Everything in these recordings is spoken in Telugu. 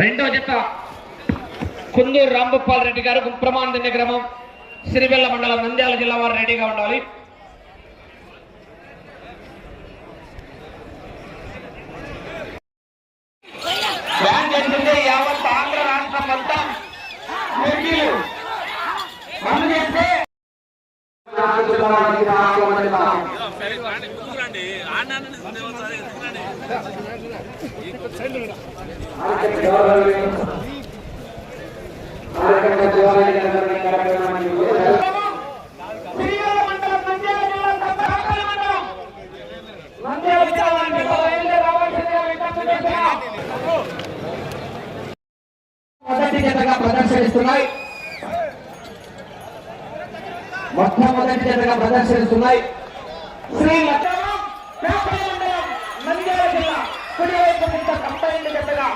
రెండో జత కుందూరు రాంభూపాల్ రెడ్డి గారు గుంప్రమాందిన్య గ్రామం సిరివెల్ల మండలం నంద్యాల జిల్లా వారు రెడీగా ఉండాలి. యావత్ ఆంధ్ర రాష్ట్రం అంతా మొదటి జతగా ప్రదర్శనిస్తున్నాయి. మొట్టమొదటి జతగా ప్రదర్శనిస్తున్నాయి. శ్రీ నంద్యాల జిల్లా కుడివైపు కంపైండ్ జతగా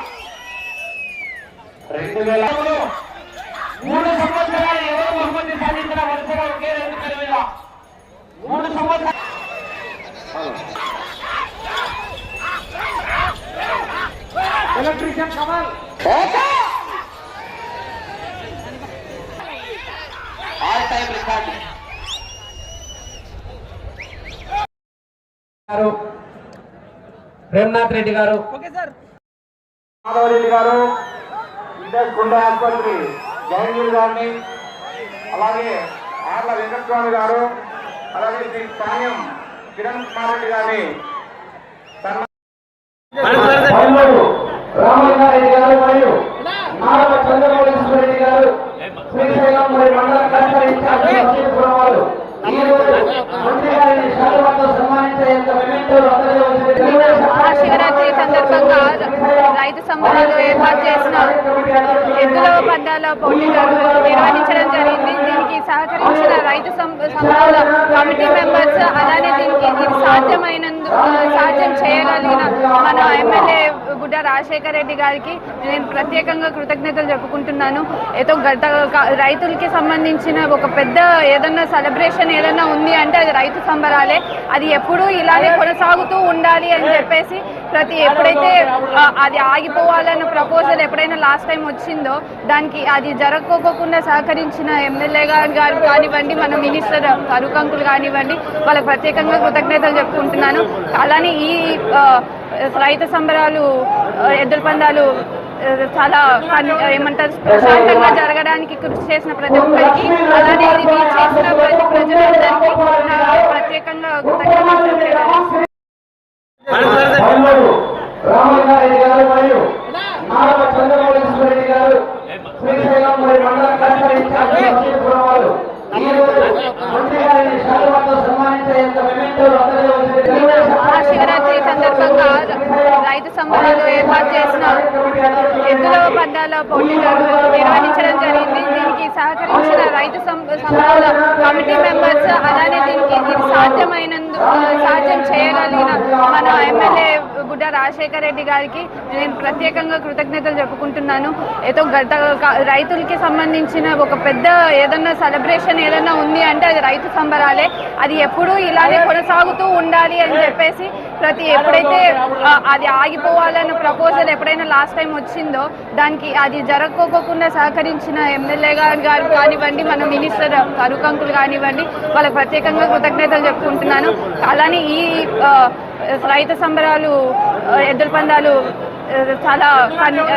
2003 సంవత్సరాలు ఎవరు బహుమతి సాధించిన వరుసగా ఒకే రెండు మీద 3 సంవత్సరాలు electrician Kamal all time record Premnath Reddy గారు, మాధవరెడ్డి గారు, గుండె ఆసుపత్రి జహంగీర్ గారిని, అలాగే ఆర్ల వెంకటస్వామి గారు, అలాగే శ్రీ పాణ్యం కిరణ్ కుమార్ రెడ్డి గారిని, రామలింగారెడ్డి గారు మరియు నారవ చంద్రమౌళీశ్వర రెడ్డి గారు, శ్రీశైలం మరియు మండల కలెక్టర్ ఇన్ఛార్జి అక్షయపురం వారు మంత్రి గారిని శాలువాతో సన్మానించేంత మహాశివరాత్రి సందర్భంగా రైతు సంబరాలు ఏర్పాటు చేసిన ఎద్దుల పందాల పోటీలు నిర్వహించడం జరిగింది. దీనికి సహకరించిన రైతు సంబరాల కమిటీ మెంబర్స్, అలానే దీనికి ఇది సాధ్యం చేయగలిగిన మన ఎమ్మెల్యే గుడ్డ రాజశేఖర్ రెడ్డి గారికి నేను ప్రత్యేకంగా కృతజ్ఞతలు చెప్పుకుంటున్నాను. ఏదో గత రైతులకి సంబంధించిన ఒక పెద్ద ఏదన్నా సెలబ్రేషన్ ఏదన్నా ఉంది అంటే అది రైతు సంబరాలే. అది ఎప్పుడూ ఇలానే కొనసాగుతూ ఉండాలి అని చెప్పేసి ఎప్పుడైతే అది ఆగిపోవాలన్న ప్రపోజల్ ఎప్పుడైనా లాస్ట్ టైం వచ్చిందో దానికి అది జరగకోకుండా సహకరించిన ఎమ్మెల్యే గారు కానివ్వండి, మన మినిస్టర్ ఫరూక్ అంకుల్ కానివ్వండి, వాళ్ళకి ప్రత్యేకంగా కృతజ్ఞతలు చెప్పుకుంటున్నాను. అలానే ఈ రైతు సంబరాలు ఎద్దుల పందాలు చాలా ఏమంటారు ప్రశాంతంగా జరగడానికి కృషి చేసిన ప్రతి ఒక్కరికి, అలానే ఇది చేసిన ప్రతి ప్రజలందరికీ ప్రత్యేకంగా కృతజ్ఞతలు. రామలింగారెడ్డి గారు మరియు నారవ చంద్రమౌళీశ్వర రెడ్డి గారు, శ్రీశైలం మరియు మండల కలెక్టర్ ఇన్ఛార్జి అక్షయపురం వారు మంత్రి గారిని శాలువాతో సన్మానించేంత మహాశివరాత్రి సందర్భంగా రైతు సంబరాలు ఏర్పాటు చేసిన ఎద్దుల పందాల పోటీలు నిర్వహించడం జరిగింది. దీనికి సహకరించిన రైతు సంబరాల కమిటీ మెంబర్స్, అలానే దీనికి ఇది సాధ్యం చేయగలిగిన మన ఎమ్మెల్యే గుడ్డ రాజశేఖర్ రెడ్డి గారికి నేను ప్రత్యేకంగా కృతజ్ఞతలు చెప్పుకుంటున్నాను. ఏదో గత రైతులకి సంబంధించిన ఒక పెద్ద ఏదన్నా సెలబ్రేషన్ ఏదన్నా ఉంది అంటే అది రైతు సంబరాలే. అది ఎప్పుడూ ఇలానే కొనసాగుతూ ఉండాలి అని చెప్పేసి ఎప్పుడైతే అది ఆగిపోవాలన్న ప్రపోజల్ ఎప్పుడైనా లాస్ట్ టైం వచ్చిందో దానికి అది జరగకోకుండా సహకరించిన ఎమ్మెల్యే గారు కానివ్వండి, మన మినిస్టర్ ఫరూక్ అంకుల్ కానివ్వండి, వాళ్ళకి ప్రత్యేకంగా కృతజ్ఞతలు చెప్పుకుంటున్నాను. అలానే ఈ రైతు సంబరాలు ఎద్దుల పందాలు చాలా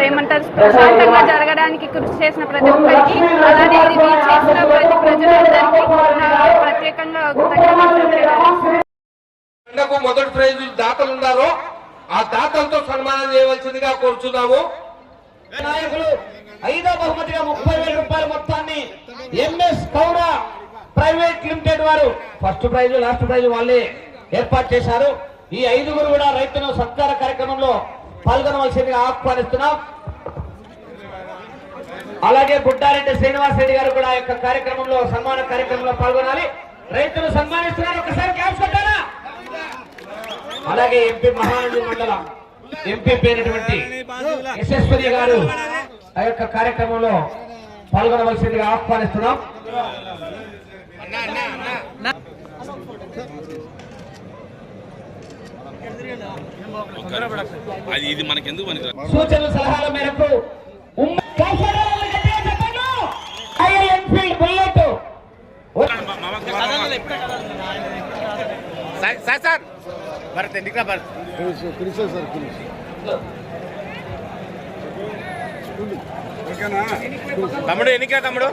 ఏమంటారు ప్రశాంతంగా జరగడానికి కృషి చేసిన ప్రతి ఒక్కరికి, అలానే ఇది చేసిన ప్రతి ప్రజలందరికీ ప్రత్యేకంగా కృతజ్ఞతలు. మొదటి ప్రైజ్ దాతలు ఉన్నారో ఆ దాతలతో సన్మానం చేయవలసిందిగా కోరుచున్నాము. నాయకులు 5వ బహుమతిగా 30,000 రూపాయల మొత్తాన్ని ఎంఎస్ కౌడ ప్రైవేట్ లిమిటెడ్ వారు ఫస్ట్ ప్రైజ్ లాస్ట్ ప్రైజ్ వాళ్ళే ఏర్పాటు చేశారు. ఈ 5గురు కూడా రైతును సత్కార కార్యక్రమంలో పాల్గొనవలసిందిగా ఆహ్వానిస్తున్నాం. అలాగే గుడ్డారెడ్డి శ్రీనివాస్ రెడ్డి గారు కూడా యొక్క కార్యక్రమంలో సన్మాన కార్యక్రమంలో పాల్గొనాలి. రైతులు సన్మానిస్తున్నారు, ఒకసారి క్యాప్స్ కొట్టారా. అలాగే ఎంపీ మహానంది మండలం ఎంపీ పేరుటువంటి యశస్వరి గారు ఆ యొక్క కార్యక్రమంలో పాల్గొనవలసిందిగా ఆహ్వానిస్తున్నాం. అది ఇది మనకెందుకు పనికి సూచనల సలహాల మేరకు సార్ భరత్ ఎన్నిక భరత్ తమ్ముడు ఎన్నిక తమ్ముడు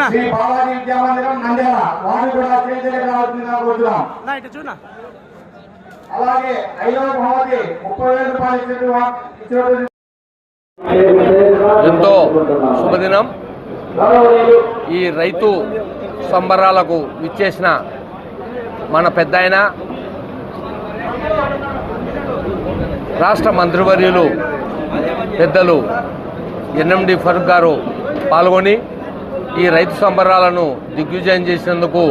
శ్రీ బాలాజీ విద్యామందిరం నంద్యాల వారిని కూడా స్టేజ్ దగ్గర రావాల్సిందిగా కోరుతున్నాం. అలాగే 5వ బహుమతి 30,000 రూపాయలు ఎంతో శుభదినం. ఈ రైతు సంబరాలకు విచ్చేసిన మన పెద్దాయన రాష్ట్ర మంత్రివర్యులు పెద్దలు ఎన్ఎండి ఫరూక్ గారు పాల్గొని ఈ రైతు సంబరాలను దిగ్విజయం చేసినందుకు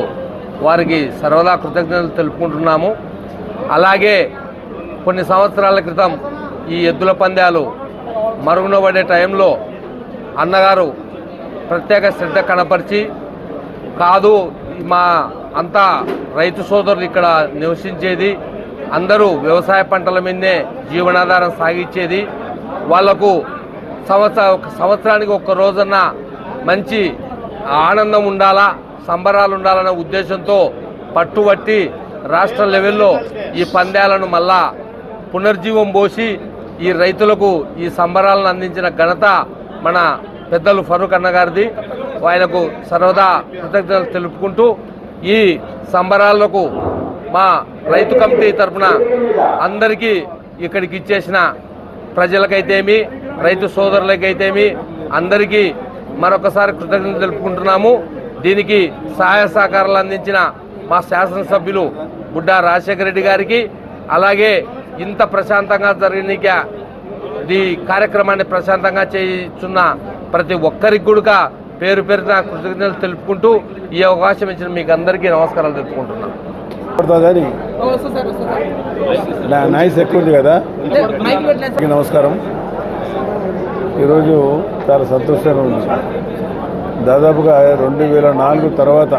వారికి సర్వదా కృతజ్ఞతలు తెలుపుకుంటున్నాము. అలాగే కొన్ని సంవత్సరాల క్రితం ఈ ఎద్దుల పందాలు మరుగున పడే టైంలో అన్నగారు ప్రత్యేక శ్రద్ధ కనపరిచి కాదు మా అంతా రైతు సోదరులు ఇక్కడ నివసించేది, అందరూ వ్యవసాయ పంటల మీదనే జీవనాధారం సాగించేది, వాళ్లకు సంవత్సరానికి ఒక్క రోజన్న మంచి ఆనందం ఉండాలా, సంబరాలు ఉండాలన్న ఉద్దేశంతో పట్టుబట్టి రాష్ట్ర లెవెల్లో ఈ పందాలను మళ్ళా పునర్జీవం పోసి ఈ రైతులకు ఈ సంబరాలను అందించిన ఘనత మన పెద్దలు ఫరూక్ అన్న గారిది. ఆయనకు సర్వదా కృతజ్ఞతలు తెలుపుకుంటూ ఈ సంబరాలకు మా రైతు కమిటీ తరఫున అందరికీ ఇక్కడికి ఇచ్చేసిన ప్రజలకైతేమి రైతు సోదరులకైతేమి అందరికీ మరొకసారి కృతజ్ఞతలు తెలుపుకుంటున్నాము. దీనికి సహాయ సహకారాలు అందించిన మా శాసనసభ్యులు బుడ్డా రాజశేఖర రెడ్డి గారికి, అలాగే ఇంత ప్రశాంతంగా జరిగిన ఈ కార్యక్రమాన్ని ప్రశాంతంగా చేస్తున్న ప్రతి ఒక్కరికి కూడా పేరు పేరున కృతజ్ఞతలు తెలుపుకుంటూ ఈ అవకాశం ఇచ్చిన మీకు అందరికీ నమస్కారాలు తెలుపుకుంటున్నాను. నాయిస్ ఎక్కువ ఉంది కదా. నమస్కారం. ఈరోజు చాలా సంతోషంగా ఉంది. దాదాపుగా 2004 తర్వాత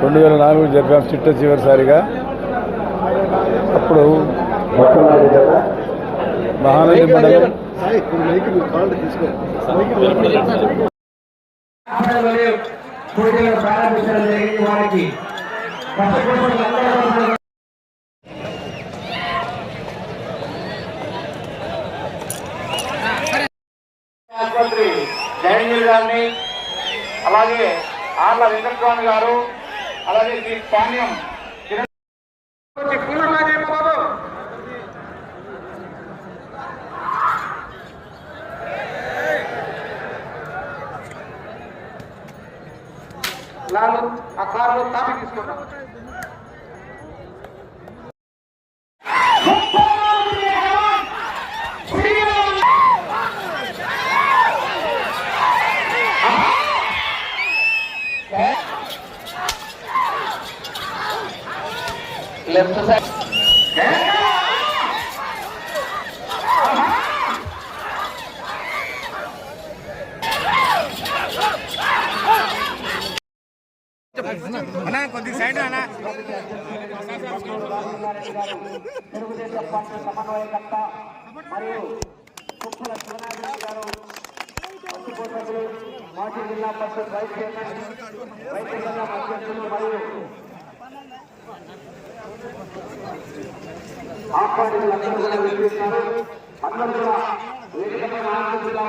2004 జరిపాం చిట్ట చివరిసారిగా. అప్పుడు మహానంది మండలం ప్రారంభించడం జరిగింది. వారికి ఆసుపత్రి జయనీల్ గారిని, అలాగే ఆర్ల వెంకటస్వామి గారు, అలాగే శ్రీ పాణ్యం ఆ కార్లో తాపి తీసుకుంటాం. లెఫ్ట్ సైడ్ కొద్ది సైడ్ అన్నా. తెలుగుదేశం పార్టీ సమన్వయకర్త మరియు కుప్పల శివనారాయణ గారు, మంత్రిపోషకులు, మాజీ జిల్లా పరిషత్ వైస్ చైర్మన్, రైతు సంఘం అధ్యక్షులు మరియు ఆహ్వానితులందరూ కూడా వినిపిస్తున్నారు. అందరూ కూడా వేదికపై ఆనందించడం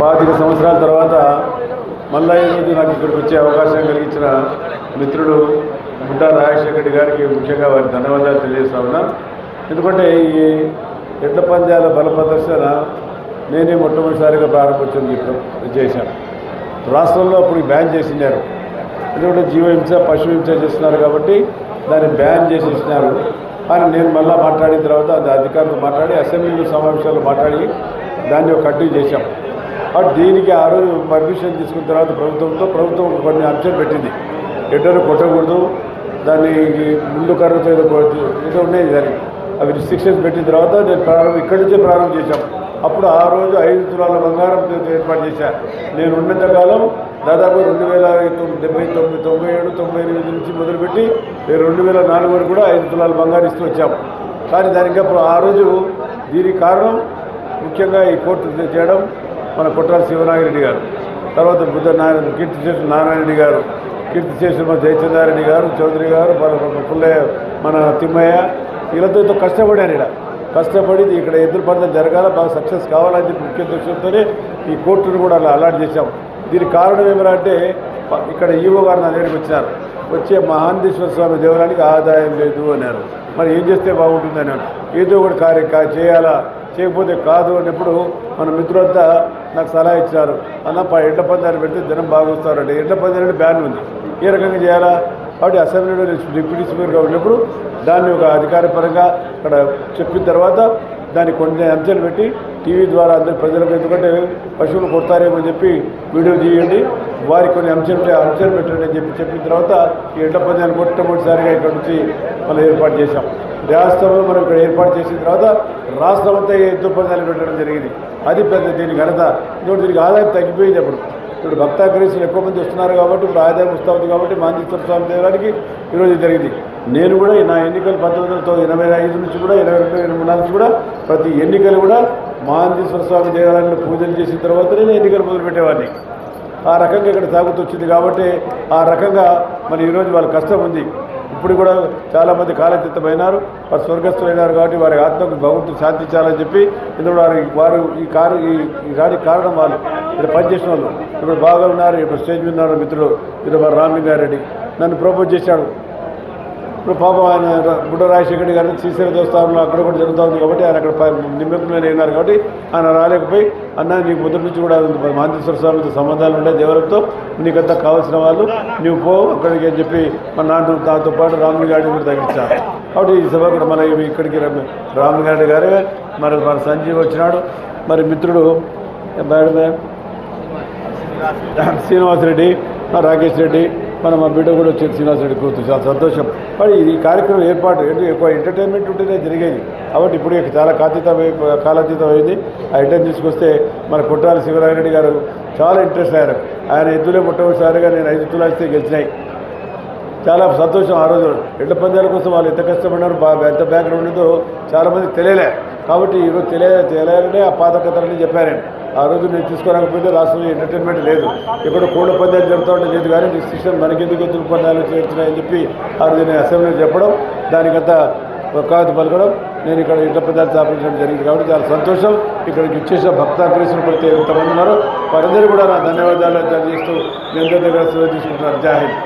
పాతిక సంవత్సరాల తర్వాత మళ్ళా ఈరోజు నాకు ఇక్కడికి వచ్చే అవకాశం కలిగించిన మిత్రుడు బుడ్డా రాజశేఖర రెడ్డి గారికి ముఖ్యంగా వారి ధన్యవాదాలు తెలియజేస్తా ఉన్నా. ఎందుకంటే ఈ ఎడ్ల పందాల బల ప్రదర్శన నేనే మొట్టమొదటిసారిగా ప్రారంభించింది చేశాను. రాష్ట్రంలో అప్పుడు బ్యాన్ చేసినారు. ఎందుకంటే జీవహింస పశుహింస చేస్తున్నారు కాబట్టి దాన్ని బ్యాన్ చేసేసినారు అని నేను మళ్ళీ మాట్లాడిన తర్వాత అది అధికారులతో మాట్లాడి అసెంబ్లీ సమావేశాల్లో మాట్లాడి దాన్ని ఒక కంటిన్యూ చేశాం. కాబట్టి దీనికి ఆ రోజు పర్మిషన్ తీసుకున్న తర్వాత ప్రభుత్వం కొన్ని అంశాలు పెట్టింది. ఎడ్డరు కొట్టకూడదు, దాన్ని ముందు కర్రతో ఏదో ఉన్నాయి దానికి అవి రిస్ట్రిక్షన్స్ పెట్టిన తర్వాత నేను ఇక్కడి నుంచే ప్రారంభం చేశాం. అప్పుడు ఆ రోజు 5 తులాల బంగారం ఏర్పాటు చేశాను. నేను ఉన్నంతకాలం దాదాపు 2097, 98 నుంచి మొదలుపెట్టి 2004 వరకు కూడా 5 తులాల బంగారం ఇస్తూ వచ్చాం. కానీ దానికి ఆ రోజు దీనికి కారణం ముఖ్యంగా ఈ కోర్టు చేయడం మన కొట్టాల శివనాగిరెడ్డి గారు, తర్వాత కీర్తిశేషులు నారాయణరెడ్డి గారు, కీర్తిశేషులు మన జయచంద్రారెడ్డి గారు, చౌదరి గారు, పుల్లయ్య, మన తిమ్మయ్య వీళ్ళతో కష్టపడారు. కష్టపడి ఇక్కడ ఎదురుపడడం జరగాల, బాగా సక్సెస్ కావాలని చెప్పి ముఖ్య దృష్టితోనే ఈ కోర్టును కూడా అలా అలాట్ చేశాం. దీనికి కారణం ఏమిటంటే ఇక్కడ ఈవో గారు నా దగ్గరికి వచ్చారు. వచ్చే మహాంతేశ్వర స్వామి దేవాలయానికి ఆదాయం లేదు అన్నారు. మరి ఏం చేస్తే బాగుంటుంది అన్నాడు. ఏదో ఒకటి చేయాలా, చేయకపోతే కాదు అన్నప్పుడు మన మిత్రులంతా నాకు సలహా ఇచ్చారు. అన్న ఎడ్ల పందాలు పెడితే జనం బాగొస్తారంటే ఎడ్ల పందాలు బ్యాన్ ఉంది, ఏ రకంగా చేయాలా? కాబట్టి అసెంబ్లీలో డిప్యూటీ స్పీకర్గా ఉన్నప్పుడు దాన్ని ఒక అధికారపరంగా అక్కడ చెప్పిన తర్వాత దాన్ని కొన్ని అంశాలు పెట్టి టీవీ ద్వారా అందరి ప్రజలకు, ఎందుకంటే పశువులు కొడతారేమో చెప్పి వీడియో తీయండి, వారికి కొన్ని అంశాలు పెట్టండి అని చెప్పిన తర్వాత ఈ ఎడ్ల పందాలు మొట్టమొదటిసారిగా ఇక్కడ నుంచి మనం ఏర్పాటు చేశాం. రాష్ట్రంలో మనం ఇక్కడ ఏర్పాటు చేసిన తర్వాత రాష్ట్రం అంతా ఎద్దు పందాలు పెట్టడం జరిగింది. అది పెద్ద దీనికి ఘనత. ఇంకోటి దీనికి ఆదాయం తగ్గిపోయింది. ఇప్పుడు భక్తాగ్రేసులు ఎక్కువ మంది వస్తున్నారు కాబట్టి ఇప్పుడు ఆదాయం వస్తుంది కాబట్టి మహాంతేశ్వర స్వామి దేవాలయానికి ఈరోజు జరిగింది. నేను కూడా నా ఎన్నికలు 1985 నుంచి కూడా 22, 24 నుంచి కూడా ప్రతి ఎన్నికలు కూడా మహాంతేశ్వర స్వామి దేవాలయంలో పూజలు చేసిన తర్వాతనే నేను ఎన్నికలు మొదలుపెట్టేవాడిని. ఆ రకంగా ఇక్కడ సాగుతూ వచ్చింది కాబట్టి ఆ రకంగా మరి ఈరోజు వాళ్ళ కష్టం ఉంది. ఇప్పుడు కూడా చాలామంది కాలచిత్తమైనారు, వారు స్వర్గస్థులైనారు కాబట్టి వారి ఆత్మకు భగవంతుడు శాంతించాలని చెప్పి ఇందులో వారు ఈ కారణం వాళ్ళు ఇక్కడ పనిచేసిన వాళ్ళు ఇప్పుడు బాగా ఉన్నారు. ఇప్పుడు స్టేజ్ మీద ఉన్నారు మిత్రులు. ఇప్పుడు మరి రామలింగారెడ్డి నన్ను ప్రపోజ్ చేశాడు. ఇప్పుడు పాపం ఆయన బుడ్డ రాజశేఖర్ గారిని శ్రీశైల దేవస్థానంలో అక్కడ కూడా జరుగుతూ ఉంది కాబట్టి ఆయన అక్కడ నిమ్మకమైన ఉన్నారు కాబట్టి ఆయన రాలేకపోయి అన్న నీకు మొదటి నుంచి కూడా మహాంతేశ్వర స్వామితో సంబంధాలు ఉండే దేవలతో నీకంతా కావాల్సిన వాళ్ళు నువ్వు పో అక్కడికి అని చెప్పి మన దాంతో పాటు రామలింగారెడ్డి కూడా తగ్గించారు. కాబట్టి ఈ సభ కూడా మన ఇక్కడికి రామలింగారెడ్డి గారే మరి మన సంజీవ్ వచ్చినాడు. మరి మిత్రుడు శ్రీనివాసరెడ్డి, రాకేష్ రెడ్డి, మా బిడ్డ కూడా వచ్చేది శ్రీనివాసరెడ్డి కూతురు. చాలా సంతోషం. మరి ఈ కార్యక్రమం ఏర్పాటు ఎక్కువ ఎంటర్టైన్మెంట్ ఉంటేనే జరిగేది కాబట్టి ఇప్పుడు చాలా కాలాతీతం అయింది. ఆ ఎంటర్టైన్ తీసుకొస్తే మన కొట్టాల శివనాగిరెడ్డి గారు చాలా ఇంట్రెస్ట్ అయ్యారు. ఆయన ఎద్దులే మొట్టమొదటిసారిగా నేను 5 తులాలు ఇస్తే గెలిచినాయి. చాలా సంతోషం. ఆ రోజు ఎడ్ల పందాల కోసం వాళ్ళు ఎంత కష్టపడినారు, ఎంత బ్యాక్గ్రౌండ్ ఉందో చాలామందికి తెలియలే. కాబట్టి ఈరోజు తెలియాలంటే ఆ పాత కథలని చెప్పాను. ఆ రోజు నేను తీసుకోలేకపోతే రాష్ట్రంలో ఎంటర్టైన్మెంట్ లేదు. ఇక్కడ కోళ్ళ పందాలు జరుగుతూ ఉంటే లేదు కానీ డిస్ట్రిక్షన్ మనకెందుకు ఎద్దుల పందాలు చేస్తున్నాయని చెప్పి ఆ రోజు నేను అసెంబ్లీలో చెప్పడం, దానికంతా కాదు పలకడం, నేను ఇక్కడ ఎడ్ల పందాలు స్థాపించడం జరిగింది. కాబట్టి చాలా సంతోషం. ఇక్కడికి ఇచ్చేసిన భక్తాగ్రేసులు ప్రతి ఎంతమంది ఉన్నారో వారందరూ కూడా నా ధన్యవాదాలు తెలియజేస్తూ మీ అందరి దగ్గర తీసుకుంటున్నారు. జై హింద్.